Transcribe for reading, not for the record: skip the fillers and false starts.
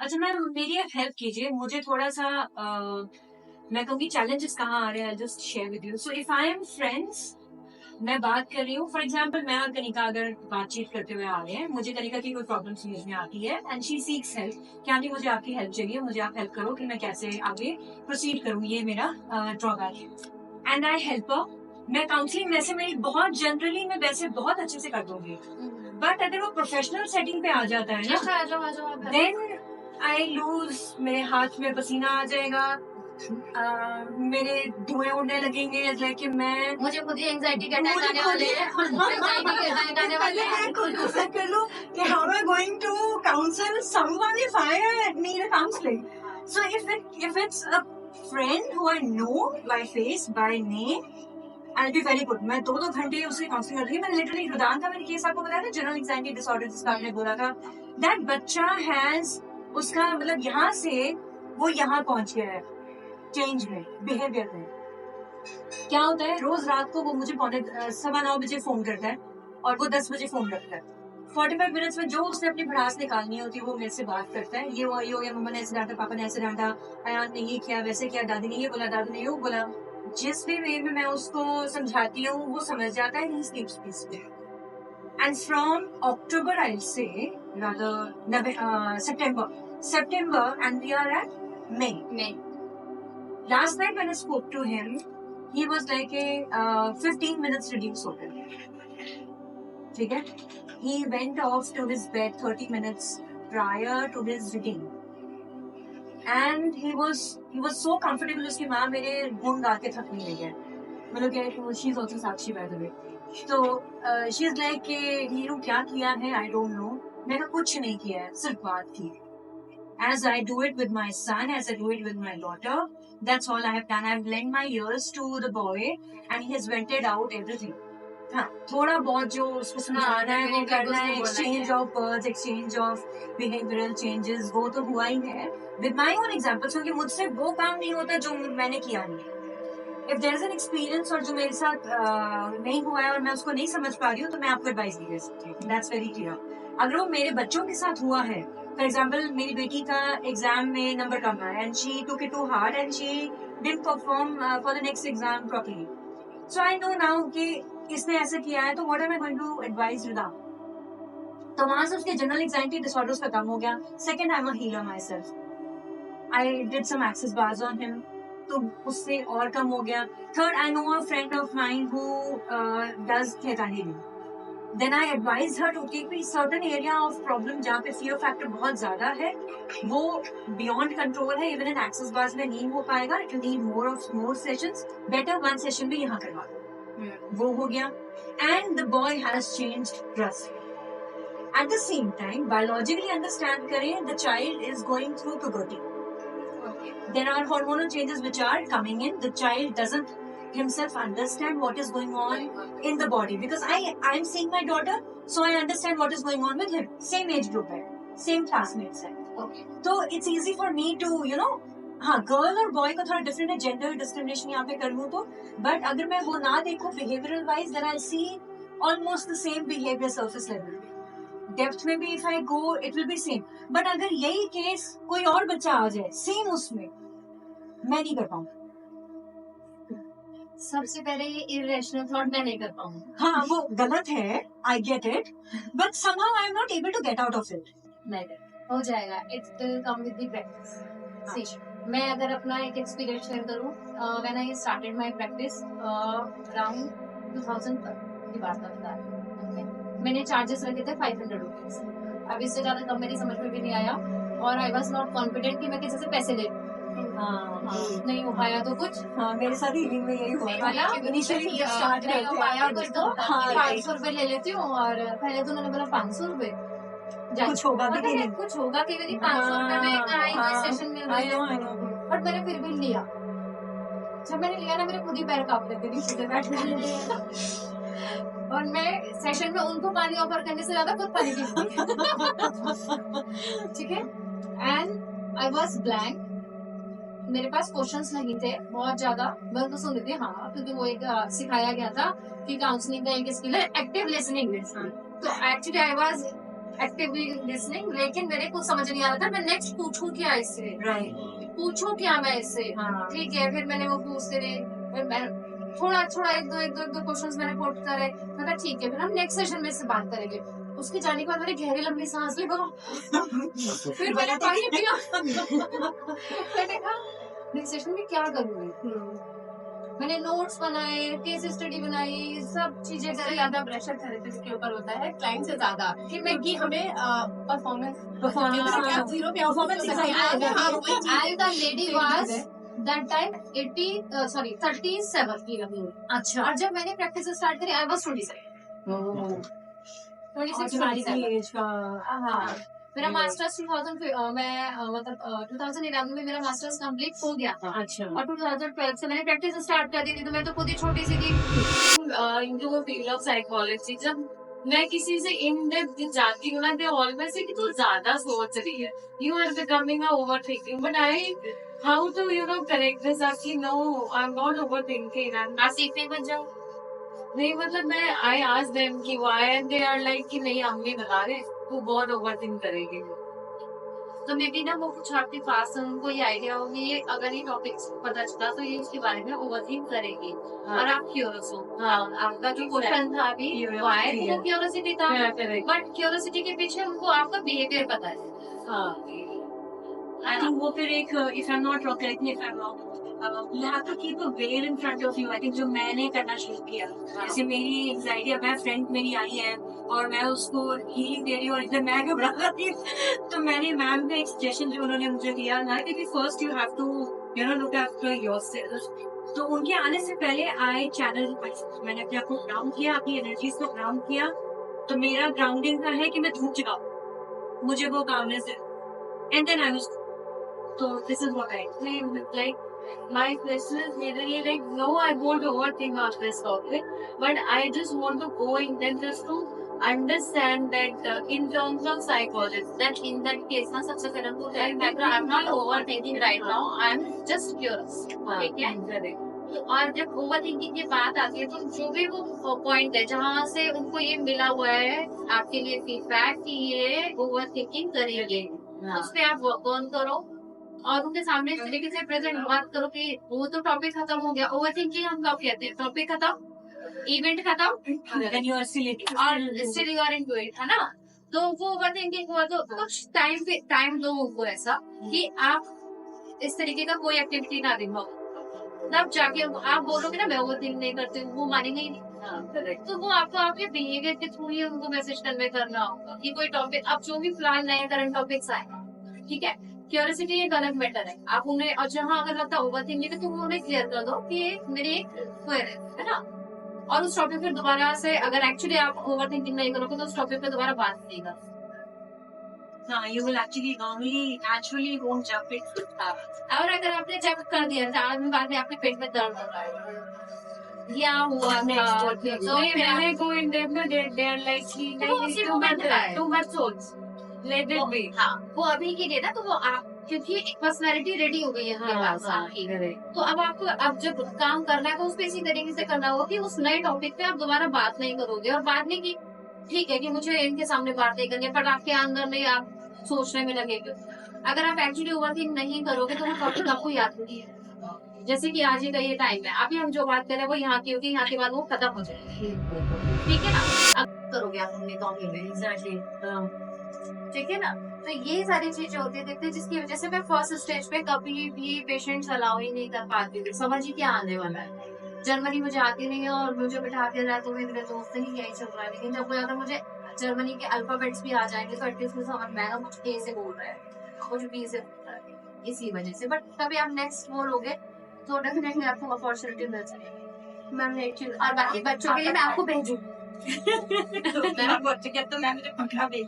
अच्छा मैम, मेरी एक हेल्प कीजिए, मुझे थोड़ा सा मैं कहूँगी चैलेंजेस कहाँ आ रहे हैं, just share with you. So if I am friends, मैं बात कर रही हूँ, फॉर एग्जाम्पल मैं और कनिका अगर बातचीत करते हुए आ रहे हैं, मुझे कनिका की कोई प्रॉब्लम समझ में आती है एंड शी सीक्स हेल्प, क्या नहीं मुझे आपकी हेल्प चाहिए, मुझे आप हेल्प करो कि मैं कैसे आगे प्रोसीड करूँ, ये मेरा ड्रॉबैक है एंड आई हेल्प हर। मैं काउंसलिंग वैसे मेरी बहुत जनरली मैं वैसे बहुत अच्छे से कर दूंगी, बट अगर वो प्रोफेशनल सेटिंग पे आ जाता है ना, देन आई लूज, मेरे हाथ में पसीना आ जाएगा, मेरे धुएं उड़ने लगेंगे, कि मैं मुझे खुद ही एंजाइटी के अटैक आने वाले हैं। एंजाइटी के अटैक आने वाले हैं। मैं खुद को सेट कर लूं कि how am I going to counsel someone if I need a counseling? So if it's a friend who I know by face by name, I'll be very good. मैं 2-2 घंटे उसकी काउंसलिंग कर रही हूँ। मैं लिटरली रुदान का मैंने केस आपको बताया था, जनरल एंजाइटी डिसऑर्डर जिसका आपने बोला था, दैट बच्चा हैज, उसका मतलब यहाँ से वो यहाँ पहुंच गया है चेंज में, बिहेवियर में। क्या होता है, रोज रात को वो मुझे 9:15 बजे फोन करता है और वो 10 बजे फोन रखता है। 45 मिनट्स में जो उसने अपनी भड़ास निकालनी होती है वो मेरे से बात करता है, ये हो गया, मम्मा ने ऐसे डांटा, पापा ने ऐसे डांटा, अयान ने ये किया, वैसे किया, दादी ने ये बोला, दादी ने ये बोला। जिस भी वे में मैं उसको समझाती हूँ वो समझ जाता है, he sleeps peacefully. And from October, I'll say, rather September, and we are at May. Last night when I spoke to him, he was like a 15 minutes reduced हो गया, ठीक है? He went off to his bed 30 minutes prior to his reading, and he was so comfortable. उसकी माँ मेरे गुण गा के थक नहीं गई है, मतलब क्या है, she is also Sakshi by the way. तो she is like कि हीरू क्या किया है, I don't know. मैंने कुछ नहीं किया है, सिर्फ बात की. As I do it with my son, as I do it with my daughter, that's all I have done. I've lent my ears to the boy and he has vented out everything. हाँ, थोड़ा बहुत जो उसको समझाना है वो करना है, exchange of words, exchange of behavioral changes, वो तो हुआ ही है with my own examples, क्योंकि मुझसे वो काम नहीं होता जो मैंने किया नहीं। If there is an experience और जो मेरे साथ नहीं हुआ है और मैं उसको नहीं समझ पा रही हूँ, तो मैं आपको एडवाइस नहीं दे सकती। That's very clear. अगर वो मेरे बच्चों के साथ हुआ है, फॉर एग्जाम्पल मेरी बेटी का एग्जाम में नंबर कम आया and she took it to heart and she didn't perform for the next exam properly, so I know now कि इसने ऐसा किया है, तो what am I going to advise Rida? तो वहां से उसके जनरल एंजाइटी डिसऑर्डर्स खत्म हो गया। Second, I am a healer myself, I did some access bars on him, तो उससे और कम हो गया। Third, I know a friend of mine who does theta healing, then I advise her to take भी certain area of problem जहाँ पे fear factor बहुत ज्यादा है, वो बियॉन्ड कंट्रोल है, इवन इन एक्सेस बार्स में नहीं हो पाएगा, it need more sessions, better one session भी यहाँ करवा दो, वो हो गया। And the boy has changed trust. At the same time biologically understand करें, the child is going through puberty. There are hormonal changes which are coming in. The child doesn't himself understand what is going on in the body, because I'm seeing my daughter, so I understand what is going on with him. Same age group है, same classmates है. Okay. So it's easy for me to, हाँ, girl और boy का थोड़ा different है, gender discrimination यहाँ पे कर लूँ तो, बट अगर मैं वो ना देखूँ behavioural wise, then I see almost the same behaviour surface level. Depth में भी if I go it will be same, but अगर यही केस कोई और बच्चा आ जाए सेम उसमें, मैं नहीं कर पाऊँ। सबसे पहले ये इरेशनल थॉट मैं नहीं कर पाऊंगी। हाँ, वो गलत है, I get it, but somehow I am not able to get out of it. नहीं हो जाएगा, it will come with the practice. See, मैं अगर अपना एक एक्सपीरियंस शेयर करूं, when I started my practice around 2000 की बात बता रही हूं, मैंने चार्जेस रखे थे 500 रुपीज। अब इससे ज्यादा कम मेरी समझ में भी नहीं आया और आई वाज नॉट कॉन्फिडेंट कि मैं किसी से पैसे ले लूं। नहीं हो पाया तो कुछ, मेरे साथ ही में यही हुआ, इनिशियली स्टार्ट नहीं हो पाया कुछ तो 500 रुपए ले लेती हूँ, और पहले तो उन्होंने बोला 500 रुपए, कुछ होगा कि नहीं, कुछ होगा कि नहीं, 500 रुपए में सेशन में, बट मैंने फिर भी लिया। जब मैंने लिया ना, मेरे खुद ही पैर कांप लेते नीचे बैठने, और मैं सेशन में उनको पानी ऑफर करने से ज्यादा खुद पानी पीती, ठीक है। एंड आई वाज ब्लैंक, मेरे पास क्वेश्चंस नहीं थे बहुत ज्यादा, मैं तो सुन रही थी, हाँ, क्योंकि वो एक सिखाया गया था कि काउंसलिंग का एक स्किल है एक्टिव लिसनिंग। तो actually I was actively listening, लेकिन मेरे कुछ समझ नहीं आ रहा था मैं नेक्स्ट पूछूं क्या इससे, राइट, पूछूं क्या मैं इससे। हाँ, ठीक है, फिर मैंने वो पूछते रहे, फिर मैं थोड़ा एक दो क्वेश्चंस मैंने पुट करे, मैं कहा ठीक है फिर हम नेक्स्ट सेशन में इससे बात करेंगे। उसके जाने के बाद मैंने गहरी लंबी सांस ली, फिर मैंने पानी पिया। मैंने कहा नेक्स्ट सेशन में क्या करूंगी, मैंने नोट्स बनाए, केस स्टडी बनाई, सब चीजें सबसे ज्यादा प्रेशर थेरेपिस्ट के ऊपर होता है क्लाइंट से ज्यादा कि हमें परफॉर्मेंस जीरो पे आई the lady was that time 37 की लगी। अच्छा, और जब मैंने प्रैक्टिस स्टार्ट करी आई वाज 26 हाँ। मेरा मास्टर्स 2011 में मेरा मास्टर्स कंप्लीट हो गया था। अच्छा, और 2012 से मैंने प्रैक्टिस स्टार्ट कर दी थी, तो मैं तो खुद ही छोटी सी थी। इनटू फील्ड ऑफ साइकोलॉजी जब मैं किसी से इन डेप्थ जाती हूँ ना, दे ऑलवेज से कि तू ज्यादा सोच रही है, you are becoming a overthinking, but I how to correct this कि no I am not overthinking, ना सीखने बन जाओ। नहीं मतलब मैं आई आस्क देम कि why, and they are like कि नहीं हम नहीं बता रहे, तू बहुत ओवरथिंक करेगी। तो मे बी ना वो कुछ आपके पास उनको ये आइडिया होगी, ये अगर ये टॉपिक पता चला तो ये इसके बारे में ओवरथिंक करेगी। और आप क्यूरियस हो। आपका जो क्वेश्चन था अभी व्हाई, वो क्यूरियोसिटी था, बट क्यूरियोसिटी के पीछे उनको आपका बिहेवियर पता है। I think वो फिर एक if I'm not wrong, correct me if I'm wrong, you have to keep a veil in front of you. I think जो मैंने करना शुरू किया, जैसे मेरी एंजाइटी, अब मैं फ्रेंड मेरी आई है और मैं उसको हीलिंग दे रही हूँ और इधर मैं घबरा रही हूँ, तो मैंने मैम का एक सजेशन जो उन्होंने मुझे दिया ना कि first you have to look after yourself. तो उनके आने से पहले आई चैनल, मैंने अपने आप को ग्राउंड किया, अपनी एनर्जीज को ग्राउंड किया। तो मेरा ग्राउंडिंग का है कि मैं धूप जगाऊं, मुझे वो कामनेस है, and then I was, so this is what I like. My question is literally like, no, I won't overthink on this topic, but I just want to go in there just to understand that in terms of psychology, that in that case ना सबसे पहले तो I'm not overthinking right now, I'm just curious। ठीक है। और जब overthinking की बात आती है तो जो भी वो पॉइंट है जहाँ से उनको ये मिला हुआ है आपके लिए फीडबैक कि ये ओवरथिंकिंग करेंगे, उस पर आप वर्क ऑन करो और उनके सामने इस तरीके से प्रेजेंट बात करो कि वो तो टॉपिक खत्म हो गया। ओवरथिंकिंग हम कब कहते हैं, टॉपिक खत्म, इवेंट खत्म, then you are still still you are into it, है ना। तो वो ओवरथिंकिंग हुआ तो कुछ टाइम दो उनको ऐसा कि आप इस तरीके का कोई एक्टिविटी ना दिखाओ, तब जाके आप बोलोगे ना मैं ओवरथिंक नहीं करती हूँ, वो मानेंगे ही नहीं। तो वो आपको आपके बिहेवियर के थ्रू ही उनको मैसेज कन्वे करना होगा कि कोई टॉपिक, अब जो भी फिलहाल नए करंट टॉपिक्स आए, ठीक है, क्यूरियोसिटी एक अलग मैटर है, आप उन्हें, और जहाँ अगर लगता है ओवरथिंकिंग तो उन्हें क्लियर कर दो कि ये मेरी एक क्वेरी है ना, और उस टॉपिक पे दोबारा से अगर एक्चुअली आप ओवरथिंकिंग नहीं करोगे तो उस टॉपिक पे दोबारा बात नहीं कर। हाँ, you will actually normally naturally won't jump it। और अगर आपने जब कर दिया बाद में आपके पेट में दर्द हो रहा है या हुआ तो मैंने को इन डेप्थ में दे आर लाइक कि नहीं टू मच सोच लेट इट बी। हाँ, वो अभी के लिए ना, तो वो आप क्योंकि एक पर्सनैलिटी रेडी हो गई है हमारे पास आपकी, तो अब आपको अब जब काम करना है तो उस पे इसी तरीके से करना होगा कि उस नए टॉपिक पे आप दोबारा बात नहीं करोगे। और बात नहीं की ठीक है कि मुझे इनके सामने बात नहीं करनी है, पर आपके अंदर में आप सोचने में लगेगा। अगर आप एक्चुअली ओवरथिंक नहीं करोगे तो वो टॉपिक आपको याद नहीं है। जैसे कि आज ही का ये टाइम है, अभी हम जो बात कर रहे हैं वो यहाँ की होगी, यहाँ के बाद वो खत्म हो जाएगी, ठीक है ना। अब करोगे आप अपने टॉपिक में, ठीक है ना। तो ये सारी चीजें होती है, देखते जिसकी वजह से मैं फर्स्ट स्टेज पे कभी भी पेशेंट्स अलाउ ही नहीं कर पाती थी। समझ ही क्या आने वाला है, जर्मनी मुझे आती नहीं है और मुझे बिठा के रहा तो मेरे दोस्त नहीं यही चल रहा है, लेकिन जब अगर मुझे जर्मनी के अल्फाबेट्स भी आ जाएंगे तो एटलीस्ट मुझे समझ में आएगा कुछ ए से बोल रहा है, कुछ बी से बोल रहा है, इसी वजह से। बट तभी आप नेक्स्ट बोलोगे तो डेफिनेटली आपको अपॉर्चुनिटी मिल जाएगी। मैम एक्चुअली और बाकी बच्चों के लिए मैं आपको भेजूंगी। तो मैं मुझे पक्का भेजिए।